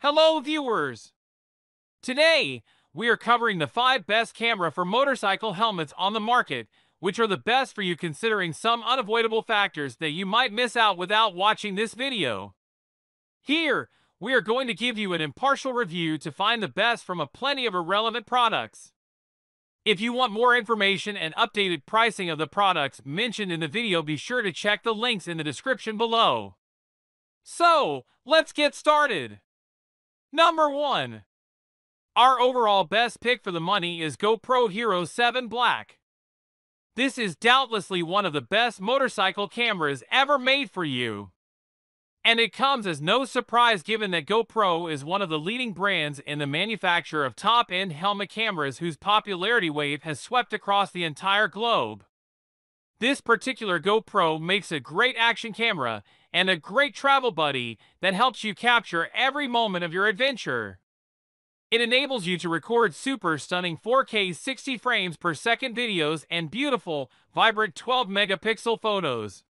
Hello viewers! Today, we are covering the 5 best camera for motorcycle helmets on the market, which are the best for you considering some unavoidable factors that you might miss out without watching this video. Here, we are going to give you an impartial review to find the best from a plenty of irrelevant products. If you want more information and updated pricing of the products mentioned in the video, be sure to check the links in the description below. So, let's get started! Number 1. Our overall best pick for the money is GoPro Hero 7 Black. This is doubtlessly one of the best motorcycle cameras ever made for you. And it comes as no surprise given that GoPro is one of the leading brands in the manufacture of top-end helmet cameras whose popularity wave has swept across the entire globe. This particular GoPro makes a great action camera and a great travel buddy that helps you capture every moment of your adventure. It enables you to record super stunning 4K 60 frames per second videos and beautiful, vibrant 12 megapixel photos.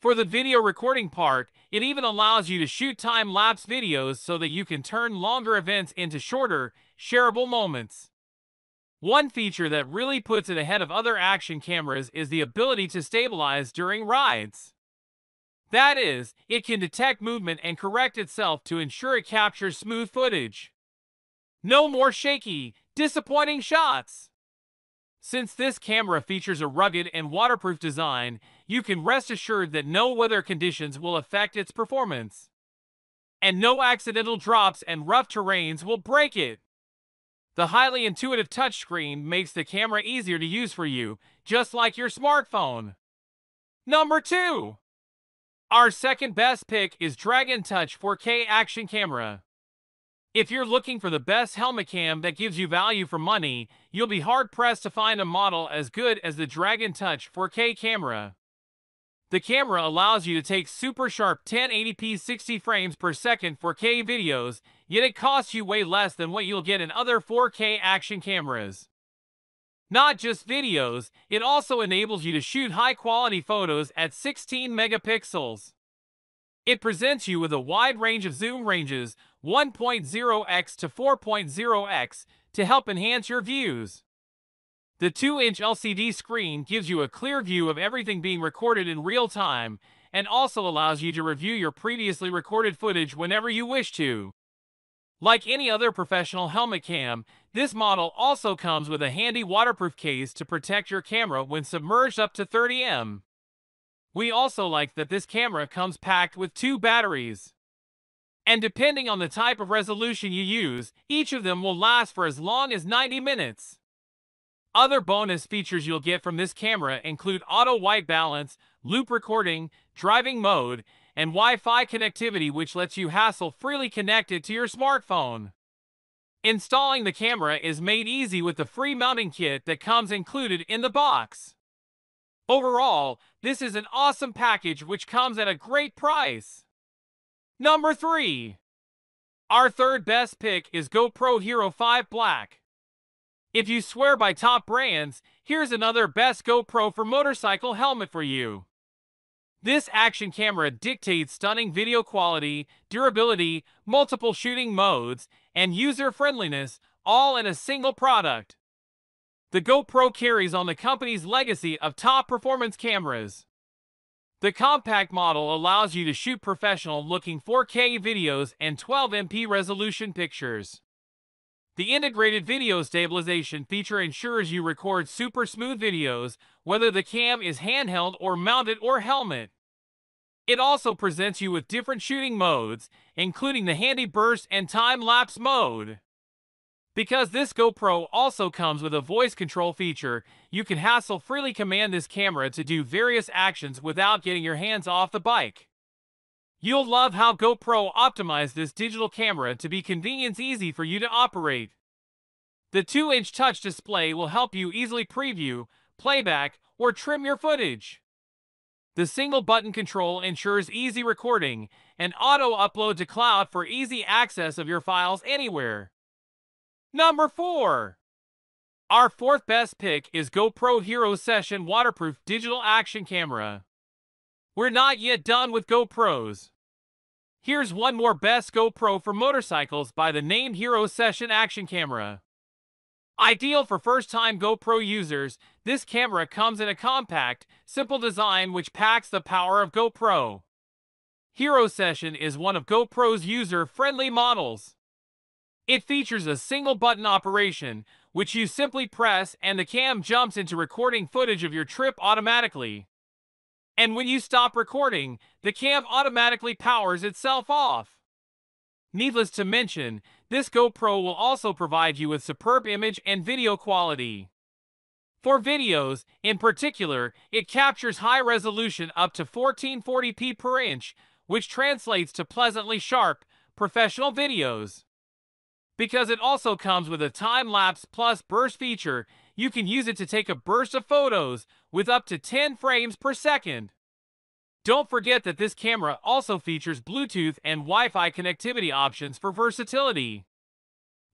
For the video recording part, it even allows you to shoot time-lapse videos so that you can turn longer events into shorter, shareable moments. One feature that really puts it ahead of other action cameras is the ability to stabilize during rides. That is, it can detect movement and correct itself to ensure it captures smooth footage. No more shaky, disappointing shots! Since this camera features a rugged and waterproof design, you can rest assured that no weather conditions will affect its performance. And no accidental drops and rough terrains will break it. The highly intuitive touchscreen makes the camera easier to use for you, just like your smartphone. Number 2. Our second best pick is Dragon Touch 4K Action Camera. If you're looking for the best helmet cam that gives you value for money, you'll be hard-pressed to find a model as good as the Dragon Touch 4K camera. The camera allows you to take super sharp 1080p 60 frames per second 4K videos, yet it costs you way less than what you'll get in other 4K action cameras. Not just videos, it also enables you to shoot high-quality photos at 16 megapixels. It presents you with a wide range of zoom ranges, 1.0x to 4.0x, to help enhance your views. The 2-inch LCD screen gives you a clear view of everything being recorded in real time, and also allows you to review your previously recorded footage whenever you wish to. Like any other professional helmet cam, this model also comes with a handy waterproof case to protect your camera when submerged up to 30 m. We also like that this camera comes packed with 2 batteries. And depending on the type of resolution you use, each of them will last for as long as 90 minutes. Other bonus features you'll get from this camera include auto white balance, loop recording, driving mode, and Wi-Fi connectivity, which lets you hassle-freely connect it to your smartphone. Installing the camera is made easy with the free mounting kit that comes included in the box. Overall, this is an awesome package which comes at a great price. Number 3. Our third best pick is GoPro Hero 5 Black. If you swear by top brands, here's another best GoPro for motorcycle helmet for you. This action camera dictates stunning video quality, durability, multiple shooting modes, and user-friendliness, all in a single product. The GoPro carries on the company's legacy of top performance cameras. The compact model allows you to shoot professional-looking 4K videos and 12MP resolution pictures. The integrated video stabilization feature ensures you record super smooth videos, whether the cam is handheld or mounted or helmet. It also presents you with different shooting modes, including the handy burst and time-lapse mode. Because this GoPro also comes with a voice control feature, you can hassle-freely command this camera to do various actions without getting your hands off the bike. You'll love how GoPro optimized this digital camera to be convenience-easy for you to operate. The 2-inch touch display will help you easily preview, playback, or trim your footage. The single-button control ensures easy recording and auto-upload to cloud for easy access of your files anywhere. Number 4. Our fourth best pick is GoPro Hero Session Waterproof Digital Action Camera. We're not yet done with GoPros. Here's one more best GoPro for motorcycles by the name Hero Session Action Camera. Ideal for first-time GoPro users, this camera comes in a compact, simple design which packs the power of GoPro. Hero Session is one of GoPro's user-friendly models. It features a single-button operation, which you simply press and the cam jumps into recording footage of your trip automatically. And when you stop recording, the cam automatically powers itself off. Needless to mention, this GoPro will also provide you with superb image and video quality. For videos, in particular, it captures high resolution up to 1440p per inch, which translates to pleasantly sharp, professional videos. Because it also comes with a time-lapse plus burst feature, you can use it to take a burst of photos with up to 10 frames per second. Don't forget that this camera also features Bluetooth and Wi-Fi connectivity options for versatility.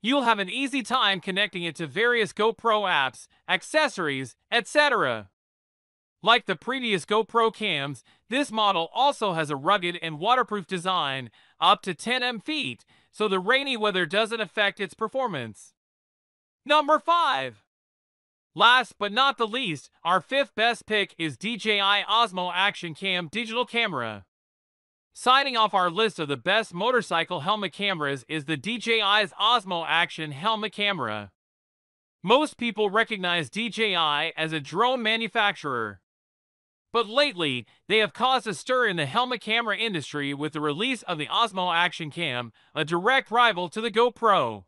You'll have an easy time connecting it to various GoPro apps, accessories, etc. Like the previous GoPro cams, this model also has a rugged and waterproof design, up to 10 feet, so the rainy weather doesn't affect its performance. Number 5. Last but not the least, our 5th best pick is DJI Osmo Action Cam digital camera. Signing off our list of the best motorcycle helmet cameras is the DJI's Osmo Action helmet camera. Most people recognize DJI as a drone manufacturer. But lately, they have caused a stir in the helmet camera industry with the release of the Osmo Action Cam, a direct rival to the GoPro.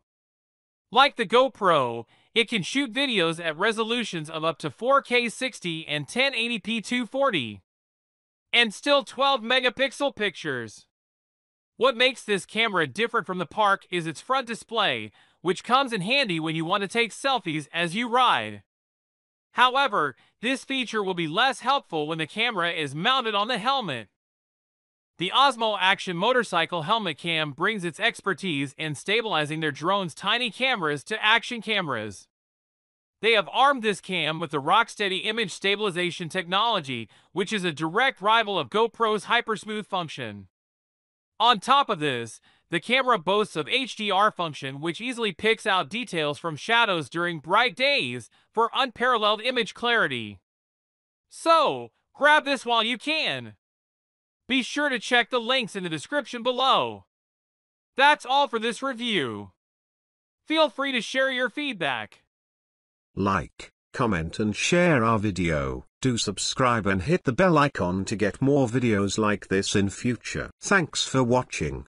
Like the GoPro, it can shoot videos at resolutions of up to 4K 60 and 1080p 240. And still 12 megapixel pictures. What makes this camera different from the park is its front display, which comes in handy when you want to take selfies as you ride. However, this feature will be less helpful when the camera is mounted on the helmet. The Osmo Action Motorcycle Helmet Cam brings its expertise in stabilizing their drone's tiny cameras to action cameras. They have armed this cam with the Rocksteady image stabilization technology, which is a direct rival of GoPro's HyperSmooth function. On top of this, the camera boasts of HDR function which easily picks out details from shadows during bright days for unparalleled image clarity. So, grab this while you can. Be sure to check the links in the description below. That's all for this review. Feel free to share your feedback. Like, comment and share our video. Do subscribe and hit the bell icon to get more videos like this in future. Thanks for watching.